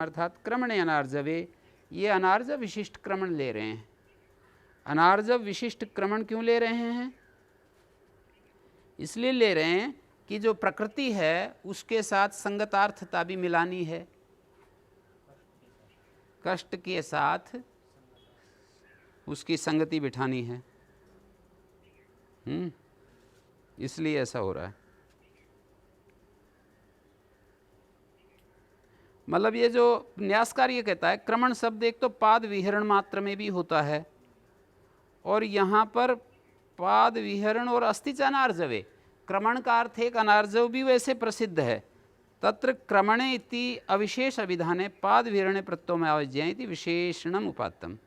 अर्थात क्रमणे अनार्जवे, ये अनार्जव विशिष्ट क्रमण ले रहे हैं। अनार्जव विशिष्ट क्रमण क्यों ले रहे हैं? इसलिए ले रहे हैं कि जो प्रकृति है उसके साथ संगतार्थता भी मिलानी है, कष्ट के साथ उसकी संगति बिठानी है। इसलिए ऐसा हो रहा है। मतलब ये जो न्यासकार ये कहता है, क्रमण शब्द एक तो पाद विहरण मात्र में भी होता है, और यहाँ पर पाद विहरण और अस्ति च अनार्जवे, क्रमण का अर्थ एक अनार्जव भी वैसे प्रसिद्ध है। तत्र क्रमणे इति अविशेष अभिधाने पाद विहरणे प्रत्ययो में आवाज्य इति विशेषणम उपात्तम।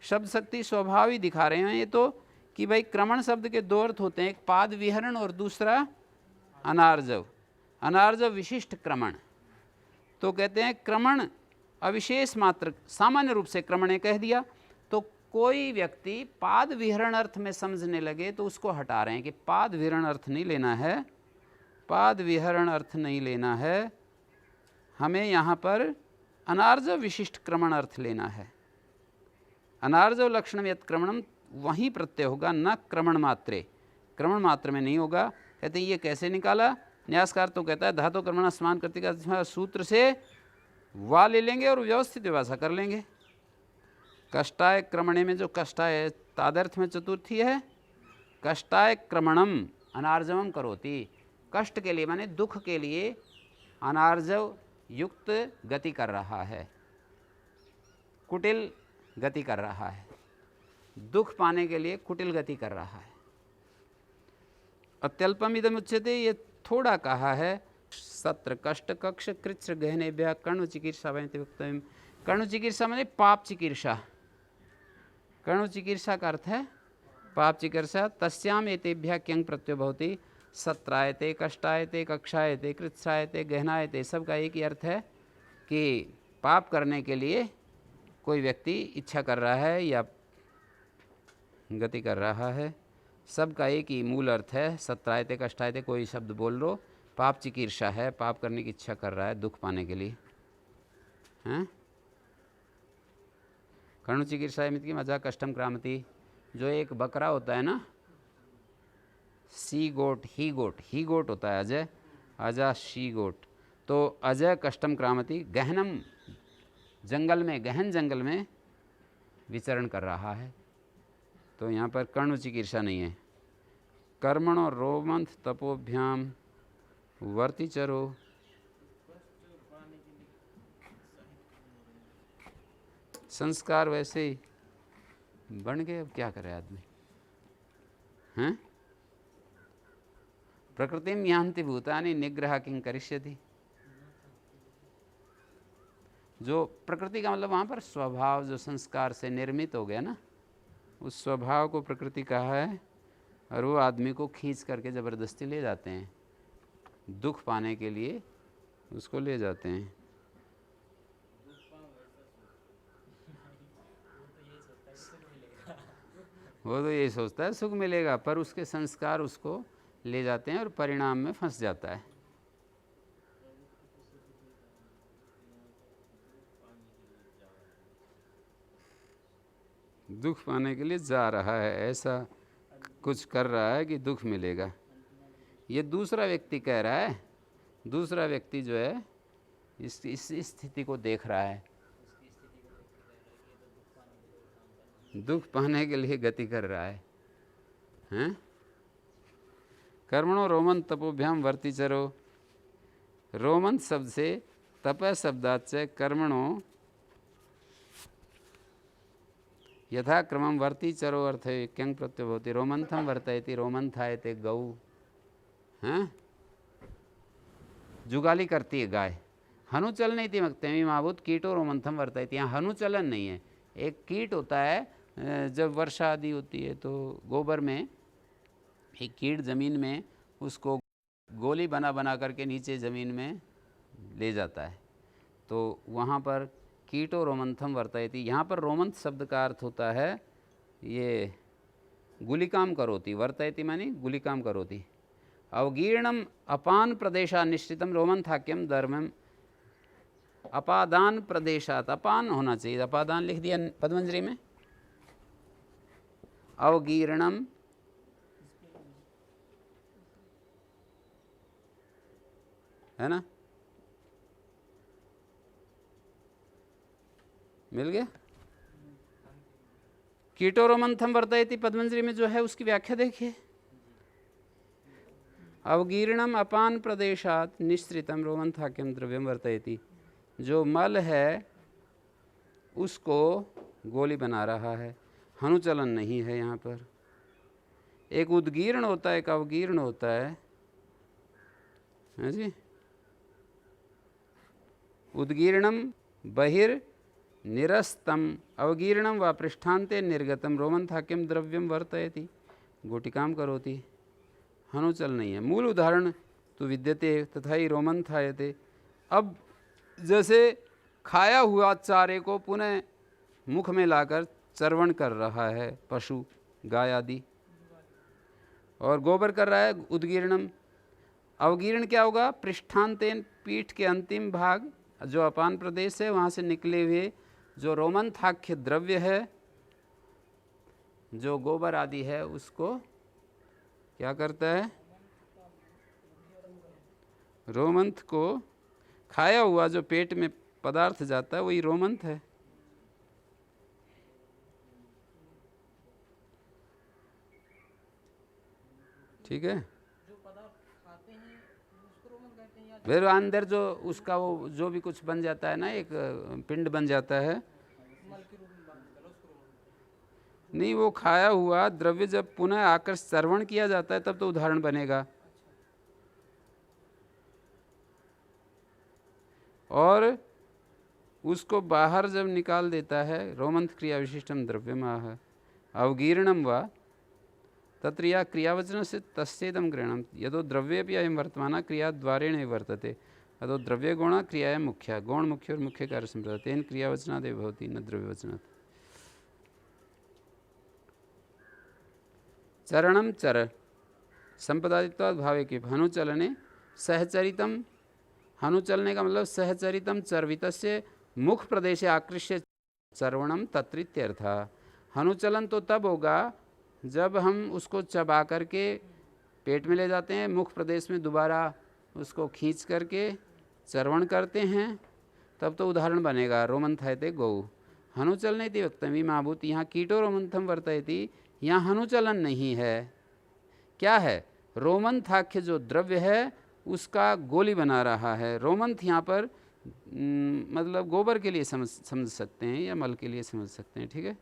शब्द शक्ति स्वभाव ही दिखा रहे हैं ये तो, कि भाई क्रमण शब्द के दो अर्थ होते हैं, एक पाद विहरण और दूसरा अनार्जव। अनार्जव विशिष्ट क्रमण, तो कहते हैं क्रमण अविशेष मात्र, सामान्य रूप से क्रमणे कह दिया, तो कोई व्यक्ति पाद विहरण अर्थ में समझने लगे तो उसको हटा रहे हैं कि पाद विहरण अर्थ नहीं लेना है, पाद विहरण अर्थ नहीं लेना है, हमें यहाँ पर अनार्जव विशिष्ट क्रमण अर्थ लेना है। अनार्जव लक्षणम यत् क्रमणम, वहीं प्रत्यय होगा, न क्रमण मात्रे, क्रमण मात्र में नहीं होगा। कहते हैं ये कैसे निकाला? न्यासकार तो कहता है धातु कर्मणा समान कर्तिका सूत्र से वा ले लेंगे और व्यवस्थित विभाषा कर लेंगे। कष्टाय क्रमणे में जो कष्टाय तादर्थ में चतुर्थी है, कष्टाय क्रमणम अनार्जवम करोति, कष्ट के लिए माने दुख के लिए अनार्जव युक्त गति कर रहा है, कुटिल गति कर रहा है, दुख पाने के लिए कुटिल गति कर रहा है। अत्यल्पम इदम उच्यते, ये थोड़ा कहा है। सत्र कष्ट कक्ष कृच्छ गहनेभ्यः कर्ण चिकीर्षा वक्तव्यम। कर्ण चिकीर्षा माने पाप चिकीर्षा, कर्ण चिकीर्षा का अर्थ है पाप चिकीर्षा। तस्याम एतेभ्यः क्यंग प्रत्ययो भवति, सत्रायते कष्टायते कक्षायते कृच्छायते गहनायते, सब का एक ही अर्थ है कि पाप करने के लिए कोई व्यक्ति इच्छा कर रहा है या गति कर रहा है, सबका एक ही मूल अर्थ है। सत्रायते कष्टायते, कोई शब्द बोल लो, पाप चिकीर्षा है, पाप करने की इच्छा कर रहा है दुख पाने के लिए, हैं? कर्ण चिकीर्षा मित की मजा कष्टम क्रामति, जो एक बकरा होता है ना, सी गोट, ही गोट होता है अजय, अजा शी गोट, तो अजय कष्टम क्रामति, गहनम जंगल में, गहन जंगल में विचरण कर रहा है, तो यहाँ पर कर्ण चिकीर्षा नहीं है। कर्मणो रोमंथ तपोभ्याम वर्तिचरो, संस्कार वैसे ही बन गए, अब क्या करे आदमी, हैं? प्रकृतिम यान्ति भूतानि निग्रह किं करिष्यति, जो प्रकृति का मतलब वहाँ पर स्वभाव जो संस्कार से निर्मित हो गया ना, उस स्वभाव को प्रकृति कहा है, और वो आदमी को खींच करके ज़बरदस्ती ले जाते हैं, दुख पाने के लिए उसको ले जाते हैं। वो तो यही सोचता है सुख मिलेगा, पर उसके संस्कार उसको ले जाते हैं और परिणाम में फंस जाता है। दुख पाने के लिए जा रहा है, ऐसा कुछ कर रहा है कि दुख मिलेगा। ये दूसरा व्यक्ति कह रहा है, दूसरा व्यक्ति जो है इस स्थिति को देख रहा है, दुख पाने के लिए गति कर रहा है, हैं? कर्मणो रोमन तपोभ्याम वर्तिचरो, रोमन शब्द से तप शब्दात से कर्मणो यथा क्रमम वर्तिचरो अर्थ क्यंग प्रत्यय होती, रोमंथम वर्तयति रोमंथायते गौ, हैं? जुगाली करती है गाय, हनुचल नहीं थी मकते में माबूत कीटो रोमंथम वर्तयति, यहाँ हनुचलन नहीं है। एक कीट होता है, जब वर्षा आदि होती है तो गोबर में एक कीट ज़मीन में उसको गोली बना बना करके नीचे ज़मीन में ले जाता है, तो वहाँ पर कीटो रोमंथम वर्तयति। यहाँ पर रोमंथ शब्द का अर्थ होता है ये गुलिकाम करोति, वर्तयति मानी गुलिकाम करोति। अवगीर्णम अपान प्रदेशा निश्चितम रोमंथाक्यम धर्मम अपादान प्रदेशात, अपान होना चाहिए, अपादान लिख दिया पद्मंजरी में। अवगीर्णम है ना, मिल गया। कीटो रोमंथम वर्तयति पद्मंजरी में जो है उसकी व्याख्या देखिए। अवगीर्णम अपान प्रदेशात निश्रितम रोमंथाख्यम द्रव्यम वर्तयति, जो मल है उसको गोली बना रहा है, हनुचलन नहीं है यहाँ पर। एक उद्गीर्ण होता है, एक अवगीर्ण होता है जी। उद्गीर्णम बहिर् निरस्तम अवगीर्णम व पृष्ठान्ते निर्गतम रोमंथाख्यम द्रव्यम वर्तयति गोटिकाम करोति, हनुचल नहीं है। मूल उदाहरण तो विद्यते तथा ही रोमंथायते। अब जैसे खाया हुआ चारे को पुनः मुख में लाकर चर्वण कर रहा है पशु, गाय आदि, और गोबर कर रहा है उद्गीर्णम। अवगीर्ण क्या होगा? पृष्ठांतेन, पीठ के अंतिम भाग जो अपान प्रदेश है वहाँ से निकले हुए जो रोमंथाख्य द्रव्य है, जो गोबर आदि है, उसको क्या करता है? रोमंथ को, खाया हुआ जो पेट में पदार्थ जाता है वही रोमंथ है। ठीक है, फिर अंदर जो उसका वो जो भी कुछ बन जाता है ना, एक पिंड बन जाता है। नहीं, वो खाया हुआ द्रव्य जब पुनः आकर श्रवण किया जाता है तब तो उदाहरण बनेगा। और उसको बाहर जब निकाल देता है, रोमंथ क्रिया विशिष्टम द्रव्यमाह अवगीर्णम व तत्र या क्रियावचन से तस्येदम गृहणम यदो द्रव्येपि अयं वर्तमानः क्रियाद्वारेण वर्तते अतो द्रव्य गुण क्रियाया मुख्या, गौण मुख्य और मुख्य कार्य संप्रदाय तेन क्रियावचनादेव भवति न द्रव्यवचनात्। चरणम चर संपदादित्वाद् भावे के हनुचलने सहचरितम, हनुचलने का मतलब सहचरितम चर्वितस्य मुख प्रदेशे आकृष्य चर्वणम तत्रित्यर्थः। हनुचलन तो तब होगा जब हम उसको चबा करके पेट में ले जाते हैं, मुख प्रदेश में दोबारा उसको खींच करके चर्वण करते हैं, तब तो उदाहरण बनेगा रोमंथयते गौ। हनुचलने इति वक्तव्य महाभूत, यहाँ कीटो रोमंथम वर्तयति, यहाँ हनुचलन नहीं है। क्या है? रोमंथाख्य जो द्रव्य है उसका गोली बना रहा है। रोमंथ यहाँ पर मतलब गोबर के लिए समझ सकते हैं या मल के लिए समझ सकते हैं। ठीक है।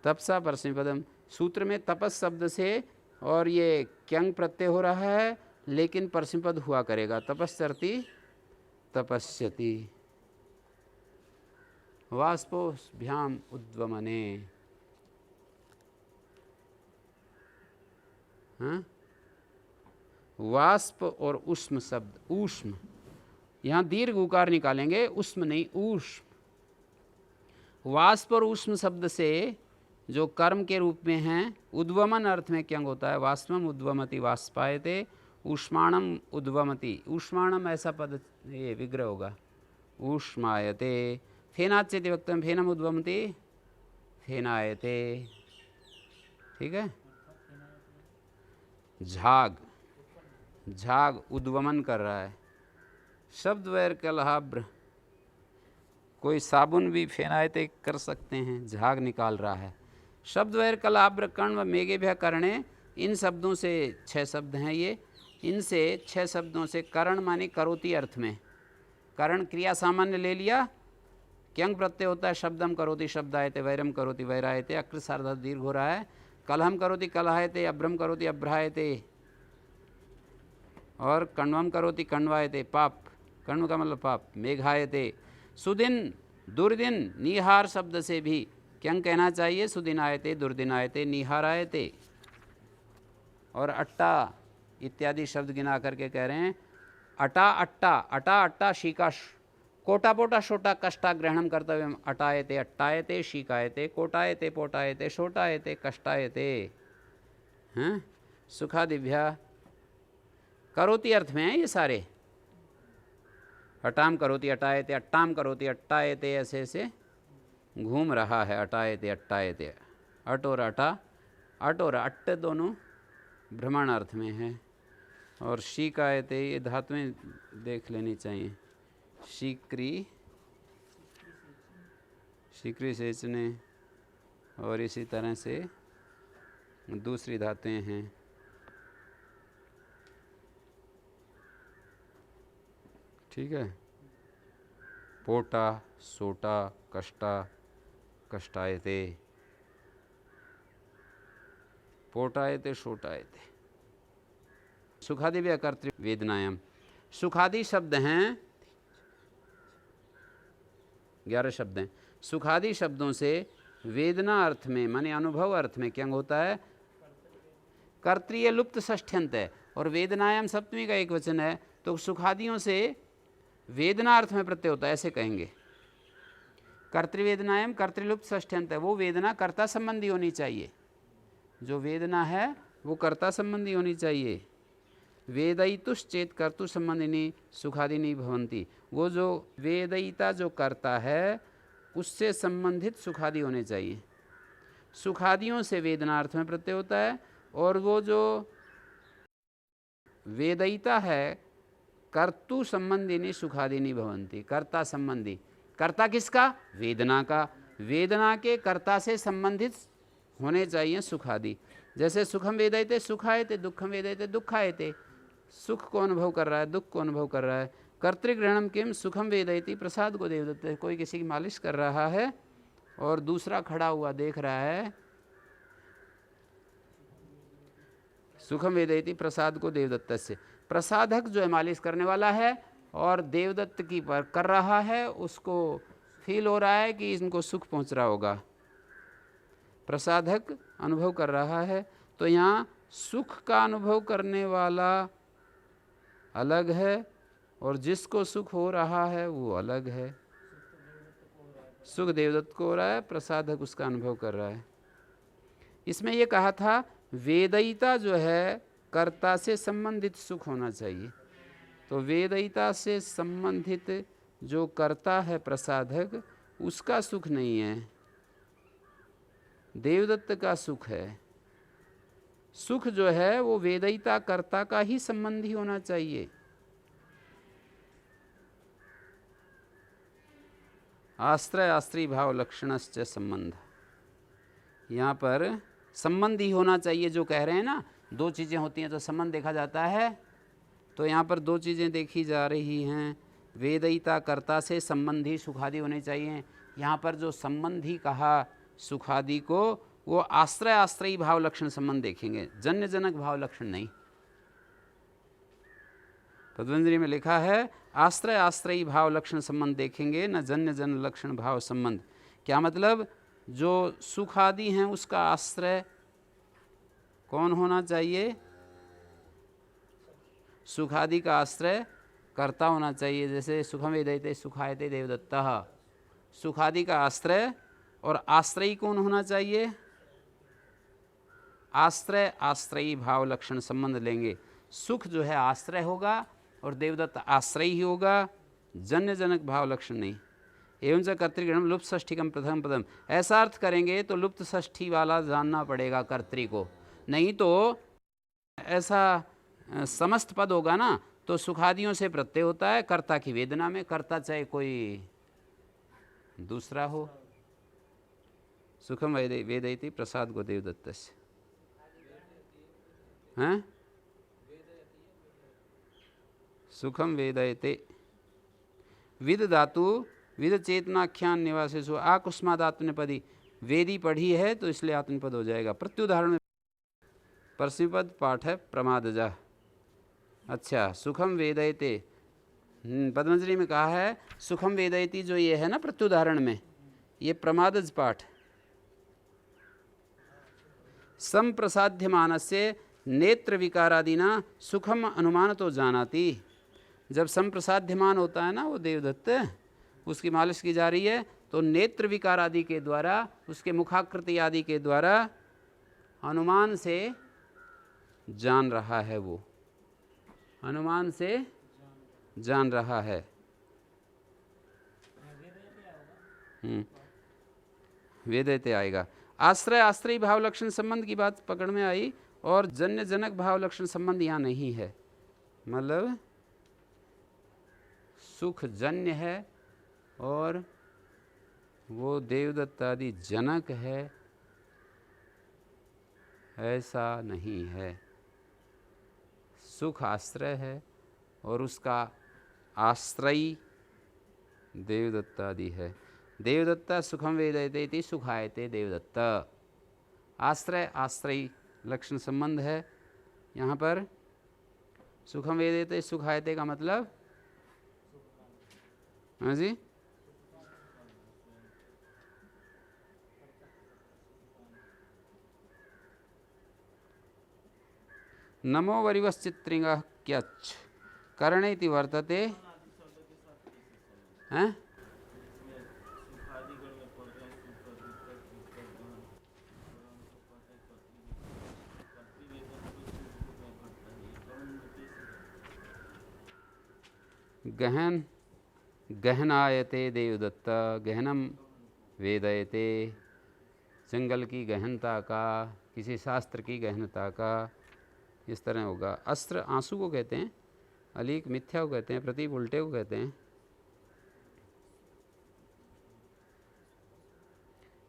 तपसा परस्मैपदम, सूत्र में तपस शब्द से और ये क्यंग प्रत्यय हो रहा है, लेकिन परस्मैपद हुआ करेगा। तपस्यति तपस्यति वाष्पोभ्याम उद्वमने। हाँ, वाष्प और उष्म शब्द, ऊष्म, यहाँ दीर्घ उकार निकालेंगे, उष्म नहीं ऊष्म। वाष्प और उष्म शब्द से जो कर्म के रूप में हैं, उद्वमन अर्थ में क्या होता है? वाष्पम उद्वमति वाष्पायते, ऊष्माणम उद्वमति, ऊष्माणम ऐसा पद ये विग्रह होगा, ऊष्मायते। फेनाच्यति वक्तव्यम फेनम उद्वमति फेनायते। ठीक है। झाग, झाग उद्वमन कर रहा है। शब्द वैर कलहाब्र, कोई साबुन भी फेनायते कर सकते हैं, झाग निकाल रहा है। शब्द वैर कलाब्र कर्ण व मेघेभ्य करणे, इन शब्दों से 6 शब्द हैं ये, इनसे 6 शब्दों से करण माने करोति अर्थ में, करण क्रिया सामान्य ले लिया, क्यंग प्रत्यय होता है, शब्दम करोति शब्दायते, वैरम करोति वैरायते, अकृ सार्ध दीर्घ हो रहा है, कलहम करोति कलहायते, अभ्रम करोति अभ्रायते, और कण्वम करोति कण्वायते, पाप, कण्व का मतलब पाप, मेघायते। सुदिन दुर्दिन निहार शब्द से भी क्या कहना चाहिए? सुदिन आयते, दुर्दिन आयते, निहार आयते। और अट्टा इत्यादि शब्द गिना करके कह रहे हैं, अटा अट्टा, अटा अट्टा शीकाश, कोटा पोटा शोटा कष्टा ग्रहणम कर्तव्यम, अटायते अट्टायते शीकायते कोटायते पोटायते शोटायते कष्टायते। हैं, सुखादिभ्या करोति अर्थ में है ये सारे। अटाम करोति अटायते, अट्टाम करोति अट्टायते, ऐसे ऐसे घूम रहा है। अटायते अट्टायते, अट और अटा, अट और अट्ट दोनों भ्रमण अर्थ में है। और शीकायते ये धातुएं देख लेनी चाहिए। शीक्री, शीक्री सेचने, और इसी तरह से दूसरी धातुएं हैं। ठीक है, पोटा, सोटा, कष्टा, कष्टायते, पोटायते, शोटायते। सुखादि भी अकर्तृ वेदनायाम। सुखादि शब्द हैं, 11 शब्द हैं। सुखादि शब्दों से वेदना अर्थ में माने अनुभव अर्थ में क्या होता है? कर्तृय लुप्त षष्ठ्यंत है, और वेदनायाम सप्तमी का एक वचन है, तो सुखादियों से वेदना अर्थ में प्रत्यय होता है, ऐसे कहेंगे। कर्तृवेदनायाम कर्तृलुप्त षष्ठ्यंत है, वो वेदना कर्ता संबंधी होनी चाहिए। जो वेदना है वो कर्ता संबंधी होनी चाहिए। वेदयितुश्चेत कर्तु संबंधिनी सुखादिनी भवंती। वो जो वेदयिता जो करता है उससे संबंधित सुखादि होने चाहिए। सुखादियों से वेदनार्थ में प्रत्यय होता है, और वो जो वेदयिता है कर्तु संबंधिनी सुखादिनी भवंती। कर्ता संबंधी, कर्ता किसका? वेदना का। वेदना के कर्ता से संबंधित होने चाहिए सुखादि। जैसे सुखम वेदयते सुखायते, दुखम वेदयते दुखायते। सुख को अनुभव कर रहा है, दुख को अनुभव कर रहा है। कर्तृग्रहणम किम सुखम वेदयति प्रसाद को देवदत्त। कोई किसी की मालिश कर रहा है और दूसरा खड़ा हुआ देख रहा है, सुखम वेदयति प्रसाद को देवदत्त से। प्रसादक जो है मालिश करने वाला है, और देवदत्त की पर कर रहा है, उसको फील हो रहा है कि इनको सुख पहुंच रहा होगा। प्रसादक अनुभव कर रहा है। तो यहाँ सुख का अनुभव करने वाला अलग है, और जिसको सुख हो रहा है वो अलग है। सुख देवदत्त को हो रहा है, प्रसादक उसका अनुभव कर रहा है। इसमें ये कहा था वेदयिता जो है कर्ता से संबंधित सुख होना चाहिए। तो वेदयिता से संबंधित जो कर्ता है प्रसादक, उसका सुख नहीं है, देवदत्त का सुख है। सुख जो है वो वेदयिता कर्ता का ही संबंधी होना चाहिए। आश्रय आश्रय भाव लक्षणश्च संबंध, यहाँ पर संबंधी होना चाहिए। जो कह रहे हैं ना, दो चीज़ें होती हैं तो संबंध देखा जाता है, तो यहाँ पर दो चीज़ें देखी जा रही हैं। वेदयिता कर्ता से संबंधी सुखादि होने चाहिए। यहाँ पर जो संबंधी कहा सुखादि को, वो आश्रय आश्रयी भाव लक्षण संबंध देखेंगे, जन्य जनक भाव लक्षण नहीं। पतंजलि में लिखा है आश्रय आश्रयी भाव लक्षण संबंध देखेंगे, न जन्य जन लक्षण भाव संबंध। क्या मतलब? जो सुखादि हैं उसका आश्रय कौन होना चाहिए? सुखादि का आश्रय कर्ता होना चाहिए। जैसे सुखम वेदयते सुखायते देवदत्तः, सुखादि का आश्रय। और आश्रयी कौन होना चाहिए? आश्रय आश्रयी भाव लक्षण संबंध लेंगे। सुख जो है आश्रय होगा और देवदत्त आश्रयी ही होगा, जन्य जनक भाव लक्षण नहीं। एवं च कर्तृगणम लुप्त षष्ठिकम प्रथम पदम, ऐसा अर्थ करेंगे तो लुप्त षष्ठी वाला जानना पड़ेगा कर्तृ को, नहीं तो ऐसा समस्त पद होगा ना, तो सुखादियों से प्रत्यय होता है कर्ता की वेदना में, कर्ता चाहे कोई दूसरा हो। सुखम वेदयति प्रसाद को देवदत्त से, हैं? सुखम वेदयते विद धातु विद चेतनाख्यान निवासेषु आकुस्माद आत्मनेपदी। वेदी पढ़ी है तो इसलिए आत्मनेपद हो जाएगा। प्रत्युदाहरण में परस्मैपद पाठ है प्रमादजा। अच्छा, सुखम वेदयते, पद्मजलि में कहा है सुखम वेदयति, जो ये है ना प्रत्युदाहरण में, ये प्रमादज पाठ। संप्रसाध्यमानस्य नेत्र विकारादिना सुखम अनुमान तो जानाति। जब संप्रसाध्यमान होता है ना वो देवदत्त, उसकी मालिश की जा रही है, तो नेत्र विकार आदि के द्वारा, उसके मुखाकृति आदि के द्वारा अनुमान से जान रहा है, वो अनुमान से जान रहा है। वेदयते आएगा। आश्रय आश्रयी भाव लक्षण संबंध की बात पकड़ में आई, और जन्य जनक भाव लक्षण संबंध यहाँ नहीं है। मतलब सुख जन्य है और वो देवदत्त आदि जनक है, ऐसा नहीं है। सुख आश्रय है और उसका आश्रयी देवदत्त आदि है। देवदत्त सुखम वेदयते इति सुखायते देवदत्त। आश्रय आश्रयी लक्षण संबंध है यहाँ पर। सुखम वेदयते सुखायते का मतलब, हाँ जी, नमो वरिवश्चित्रिंगः क्यच् करणे इति वर्तते। हैं? गहन गहनायते देवदत्त, गहनम वेदयते, जंगल की गहनता का, किसी शास्त्र की गहनता का, इस तरह होगा। अस्त्र आंसू को कहते हैं, अलीक मिथ्या को कहते हैं, प्रतीक उल्टे को कहते हैं।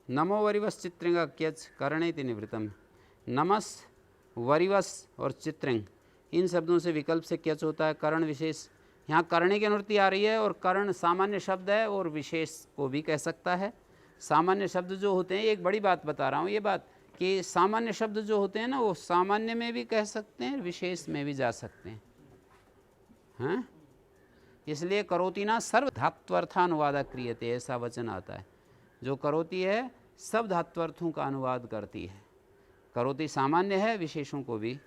नमो वरिवस चित्रिंग क्यच करणेति निवृत्तम। नमस, वरिवस और चित्रिंग, इन शब्दों से विकल्प से क्यच होता है करण विशेष। यहाँ करणे की अनुवृत्ति आ रही है, और करण सामान्य शब्द है और विशेष को भी कह सकता है। सामान्य शब्द जो होते हैं, एक बड़ी बात बता रहा हूँ ये बात, कि सामान्य शब्द जो होते हैं ना, वो सामान्य में भी कह सकते हैं, विशेष में भी जा सकते हैं। हाँ, इसलिए करोति ना सर्व धात्वर्थानुवाद क्रियते, ऐसा वचन आता है। जो करोति है सब धात्वर्थों का अनुवाद करती है। करोति सामान्य है, विशेषों को भी।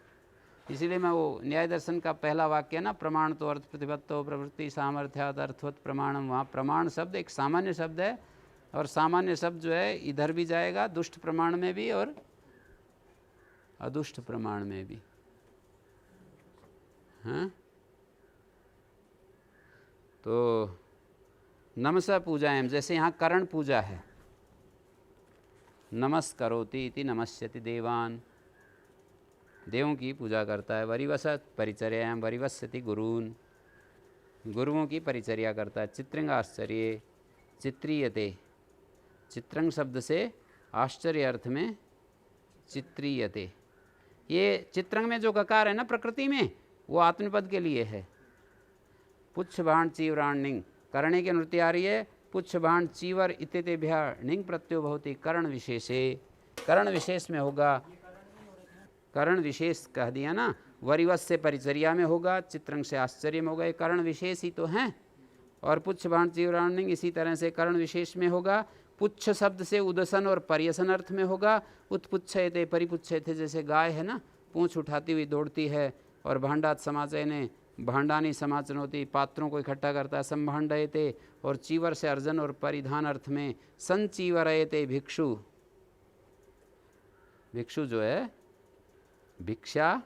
इसीलिए मैं वो न्याय दर्शन का पहला वाक्य ना, प्रमाण तो अर्थ प्रतिपत्तो प्रवृत्ति सामर्थ्यात् अर्थवत प्रमाणम, वहाँ प्रमाण शब्द एक सामान्य शब्द है, और सामान्य शब्द जो है इधर भी जाएगा, दुष्ट प्रमाण में भी और अदुष्ट प्रमाण में भी। हाँ, तो नमसा पूजाएं, जैसे यहाँ करण पूजा है, नमस्करोति इति नमस्यति देवान, देवों की पूजा करता है। वरिवसत परिचर्यायां वरिवस्यति गुरून्, गुरुओं की परिचर्या करता है। चित्रिंग आश्चर्य चित्रीयते, चित्रंग शब्द से आश्चर्य अर्थ में चित्रीयते। ये चित्रंग में जो गकार है ना प्रकृति में, वो आत्मपद के लिए है। पुच्छ भाण चीवराण निंग, करणे की अनुवृत्ति आ रही है। पुच्छ भाण चीवर इत्यतेभ्यः निंग प्रत्ययो भवति करण विशेषे, करण विशेष में होगा। करण विशेष कह दिया ना, वरिवस से परिचर्या में होगा, चित्रंग से आश्चर्य में होगा, ये करण विशेष ही तो हैं। और पुच्छ भाण चीवराण निंग इसी तरह से करण विशेष में होगा। पुच्छ शब्द से उदसन और पर्यसन अर्थ में होगा। उत्पुच्छयते परिपुच्छयते, जैसे गाय है ना, पूंछ उठाती हुई दौड़ती है। और भांडात समाचयने, भांडानी समाचन होती, पात्रों को इकट्ठा करता है। संभांडयते, और चीवर से अर्जन और परिधान अर्थ में। संचीवरयते भिक्षु, भिक्षु जो है भिक्षा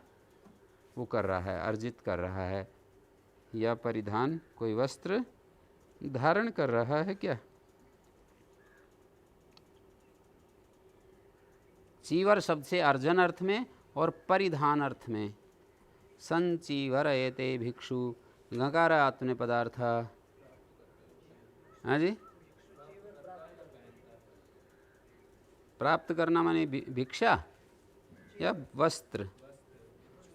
वो कर रहा है, अर्जित कर रहा है, या परिधान कोई वस्त्र धारण कर रहा है क्या। चीवर शब्द से अर्जन अर्थ में और परिधान अर्थ में। संचीवरयते भिक्षु, गकार आत्मने पदार्थ। हाँ जी, प्राप्त करना माने भिक्षा या वस्त्र,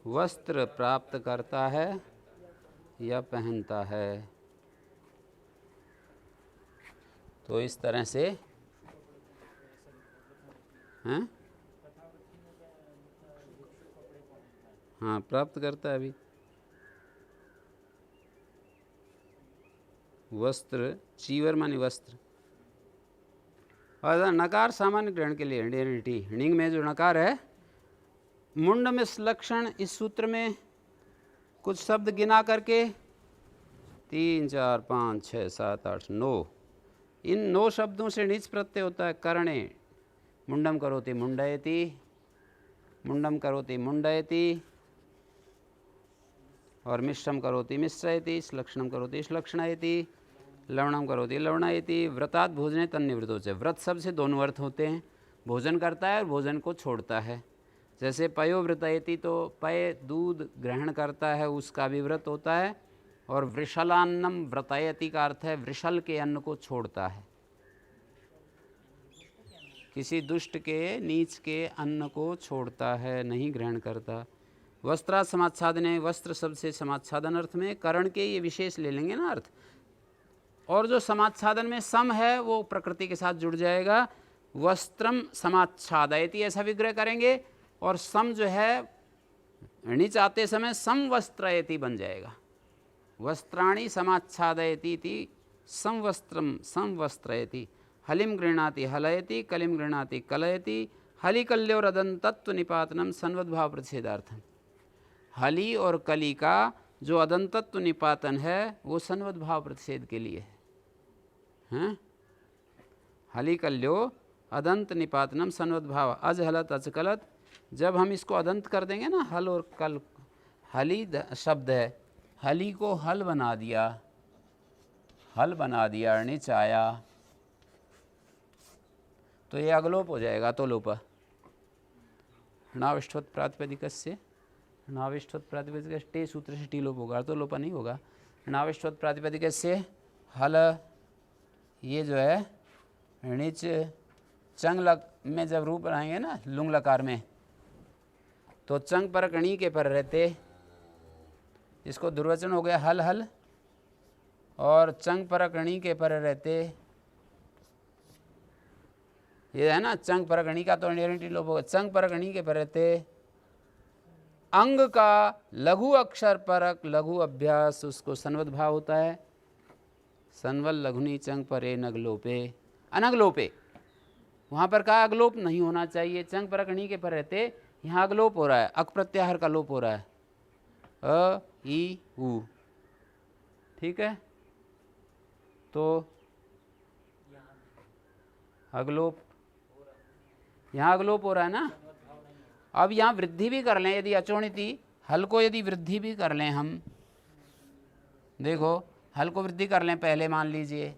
वस्त्र प्राप्त करता है या पहनता है। तो इस तरह से हैं, हाँ प्राप्त करता है। अभी वस्त्र, चीवर माने वस्त्र। और नकार सामान्य ग्रहण के लिए हिंडी, हिणिंग में जो नकार है, मुंड में लक्षण, इस सूत्र में कुछ शब्द गिना करके 3, 4, 5, 6, 7, 8, 9, इन 9 शब्दों से नीच प्रत्यय होता है। करणे, मुंडम करोति मुंडयति, मुंडम करोति मुंडयति, और मिश्रम करोति मिश्रयति, श्लक्षणम करोति श्लक्षणयति, लवणम करोति, लवणा इति व्रतात् भोजने तन्निवृत्तो च। व्रत शब्द से दोनों अर्थ होते हैं, भोजन करता है और भोजन को छोड़ता है। जैसे पयो व्रतयति, तो पय दूध ग्रहण करता है, उसका भी व्रत होता है। और वृषलान्नम व्रतयति का अर्थ है वृषल के अन्न को छोड़ता है, किसी दुष्ट के नीच के अन्न को छोड़ता है, नहीं ग्रहण करता। वस्त्रा समाच्छादने, वस्त्र शब्द से समाच्छादन अर्थ में, करण के ये विशेष ले लेंगे ना अर्थ। और जो समाच्छादन में सम है वो प्रकृति के साथ जुड़ जाएगा। वस्त्रम समाच्छादयति ऐसा विग्रह करेंगे, और सम जो है णिच आते समय सम वस्त्रयति बन जाएगा। वस्त्राणि समाच्छादयति इति संवस्त्रम संवस्त्रयति। हलिम गृह्णाति हलयति, कलिम गृह्णाति कलयति। हलि कल्योरदंतत्व निपातनम सन्वद्भाव प्रतिषेधार्थम। हलि और कली का जो अदंतत्व निपातन है वो सन्वद्भाव प्रतिषेध के लिए है। हलि कल्यो अदंत निपातनम सन्वद्भाव। अज हलत अचकलत, जब हम इसको अदंत कर देंगे ना, हल और कल, हली शब्द है, हली को हल बना दिया, हल बना दिया, णिच आया, तो ये अगलोप हो जाएगा। तो लोप णाविष्ठोत प्रातिपदिकस्य, णाविष्ठोत प्रातिपदिक टे सूत्र से टी लोप होगा, तो लोप नहीं होगा। णाविष्ठोत प्रातिपदिकस्य हल, ये जो है णिच चंग लग में जब रूप बनाएंगे ना लुंग लकार में, तो चंग पर कणी के पर रहते, इसको दुर्वचन हो गया हल हल, और चंग पर कणी के पर रहते, ये है ना चंग पर कणी का तो निरंटी लोप होगा। चंग पर कणी के पर रहते, अंग का लघु अक्षर परक लघु अभ्यास, उसको सन्वद भाव होता है। सन्वल लघुनी चंग परे नगलोपे, अनगलोपे, वहाँ पर का अगलोप नहीं होना चाहिए। चंग पर कणी के पर रहते, यहाँ अगलोप हो रहा है, अक प्रत्याहार का लोप हो रहा है, अ ई उ, ठीक है। तो अगलोप, यहाँ अगलोप हो रहा है ना। अब यहाँ वृद्धि भी कर लें, यदि अचोणिति हल को यदि वृद्धि भी कर लें हम, देखो हल को वृद्धि कर लें पहले, मान लीजिए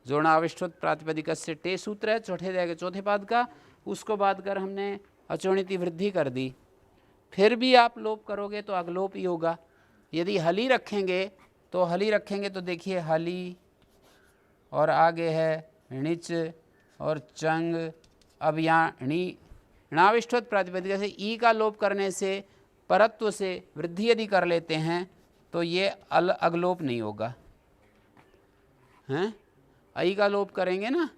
जोड़ाविष्ठोत प्रातिपदिक से टे सूत्र है चौथे अध्याय के चौथे पाद का, उसको बात कर हमने अचोणिति वृद्धि कर दी, फिर भी आप लोप करोगे तो अगलोप ही होगा। यदि हली रखेंगे तो हली रखेंगे तो देखिए हली, और आगे है णिच और चंग। अब यहाँ णाविष्ठोत प्रातिपदिक से ई का लोप करने से, परत्व से वृद्धि यदि कर लेते हैं तो ये अगलोप नहीं होगा, हैं। आई का लोप करेंगे ना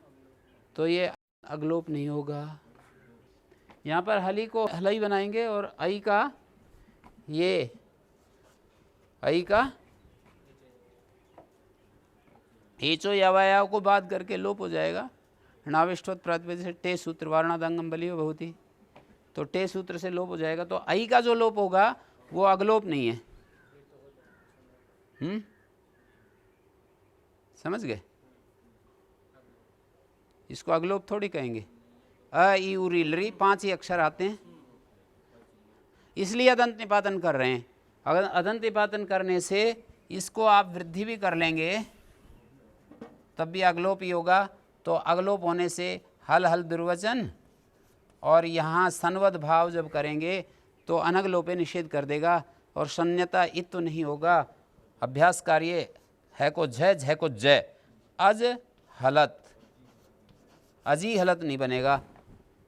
तो ये अगलोप नहीं होगा। यहाँ पर हली को हलई बनाएंगे और आई का, ये आई का एचो यावायाव को बात करके लोप हो जाएगा। णाविष्ठोत प्रातिपदिक से टे सूत्र वारणादंगम बलियो बहुत ही, तो टे सूत्र से लोप हो जाएगा। तो आई का जो लोप होगा वो अगलोप नहीं है। समझ गए? इसको अगलोप थोड़ी कहेंगे। अ ई उ री लरी 5 ही अक्षर आते हैं, इसलिए अदंत निपातन कर रहे हैं। अगर अदंत निपातन करने से इसको आप वृद्धि भी कर लेंगे तब भी अगलोप ही होगा। तो अगलोप होने से हल हल दुर्वचन, और यहाँ सन्वद भाव जब करेंगे तो अनगलोपे निषेध कर देगा, और शन्यता इत्व नहीं होगा। अभ्यास कार्य है को झय, झय को जय, अज हलत, अजी हलत नहीं बनेगा,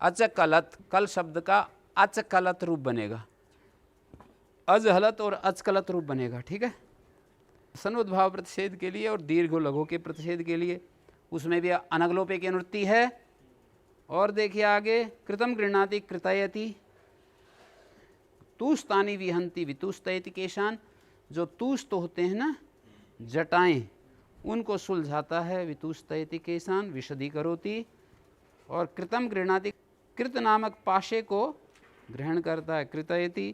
अचकलत, कल शब्द का अचकलत रूप बनेगा, अज हलत और अचकलत रूप बनेगा, ठीक है। सन्वद भाव प्रतिषेध के लिए और दीर्घ लघु के प्रतिषेध के लिए उसमें भी अनगलोपे की अनुवृत्ति है। और देखिए आगे, कृतम गृह्णाति कृतयति, तूस्तानि विहंति वितुस्तयति केशान, जो तूस्त होते हैं ना जटाएं, उनको सुलझाता है। वितुस्तयति केशान विशदी करोति। और कृतम गृह्णाति, कृत नामक पाशे को ग्रहण करता है। कृतयति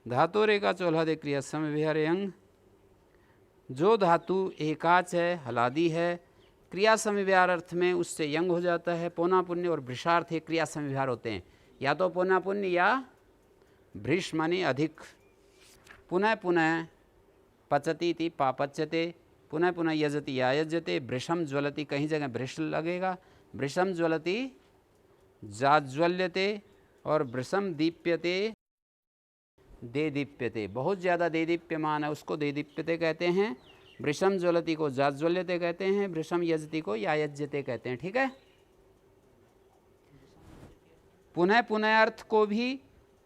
धातोरे का चौलादे क्रिया समविहारे अंग, जो धातु एकाच है, हलादी है, क्रिया समविहार अर्थ में उससे यंग हो जाता है। पौना पुण्य और भृषार्थ क्रिया समविहार होते हैं, या तो पौना पुण्य या भृष माने अधिक। पुनः पुनः पचती थी पापच्यते, पुनः पुनः यजति यायज्यते, भृशम ज्वलति, कहीं जगह भृश लगेगा, भृशम ज्वलति जाज्वल्यते, और भृशम दीप्यते दे दीप्यते, बहुत ज़्यादा दे दीप्यमान है उसको दे दीप्यते कहते हैं, भृशम ज्वलति को जाज्वल्यते कहते हैं, भृशम यजति को यायज्यते कहते हैं। ठीक है। पुनः पुनः अर्थ को भी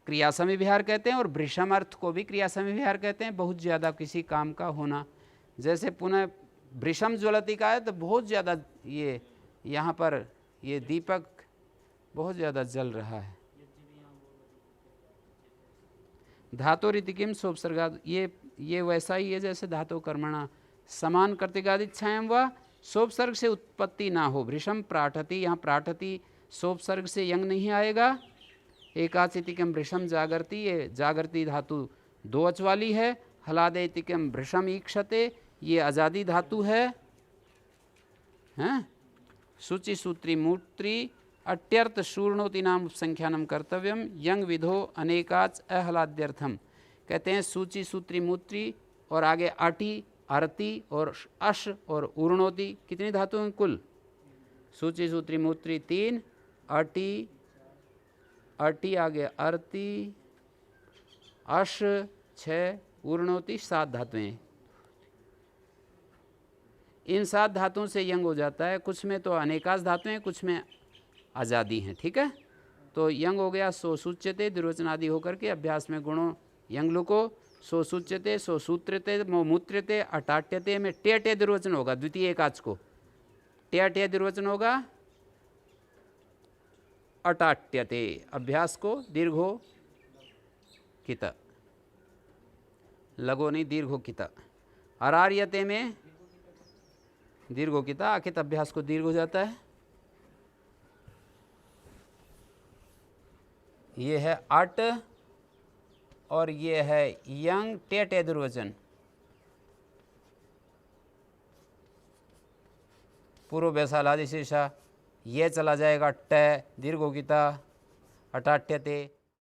क्रिया समय विहार कहते हैं और भृशम अर्थ को भी क्रिया समय विहार कहते हैं, बहुत ज़्यादा किसी काम का होना। जैसे पुनः भृशम ज्वलति का है तो बहुत ज़्यादा ये यहाँ पर ये दीपक बहुत ज़्यादा जल रहा है। धातु रीति किम सोपसर्गा, ये वैसा ही है जैसे धातु कर्मणा समान कर्तिकादिच्छायाम व सोपसर्ग से उत्पत्ति ना हो। भृशम प्राठति, यहाँ प्राठति सोपसर्ग से यंग नहीं आएगा। एकाचितिकम भृशम जागरती, ये जागरती धातु दो अच वाली है। हलादेतिकम भृशम ईक्षते, ये आजादी धातु है। हैं शुचि सूत्री मूत्री अट्यर्थ शूर्णोति नाम उपसंख्यानम कर्तव्यम यंग विधो अनेकाच अहलाद्यर्थम, कहते हैं सूचि सूत्री मूत्री और आगे अटी अरति और अश और उर्णोति, कितनी धातु हैं कुल? सूचि सूत्री मूत्री 3, अटी अटी आगे अरति अश 6, उर्णोति 7 धातुएं। इन 7 धातुओं से यंग हो जाता है। कुछ में तो अनेकाश धातुएं, कुछ में आज़ादी हैं। ठीक है। तो यंग हो गया सो सूच्यते, द्विवचन आदि होकर के अभ्यास में गुणों यंग लुको, सो सूच्यते, सो सूत्रते, मो मूत्रते, अटाट्यते में टे टे द्विवचन होगा, द्वितीय एकाच को टे टे द्विवचन होगा, अटाट्यते अभ्यास को दीर्घो कित, लगो नहीं दीर्घो कित। अरार्यते में दीर्घो किता, अकित अभ्यास को दीर्घ हो जाता है। ये है अट और ये है यंग टे टे दुर्वचन। पूर्व वैशालादि शेषा, ये चला जाएगा ट दीर्घोकिता अटाट्यते।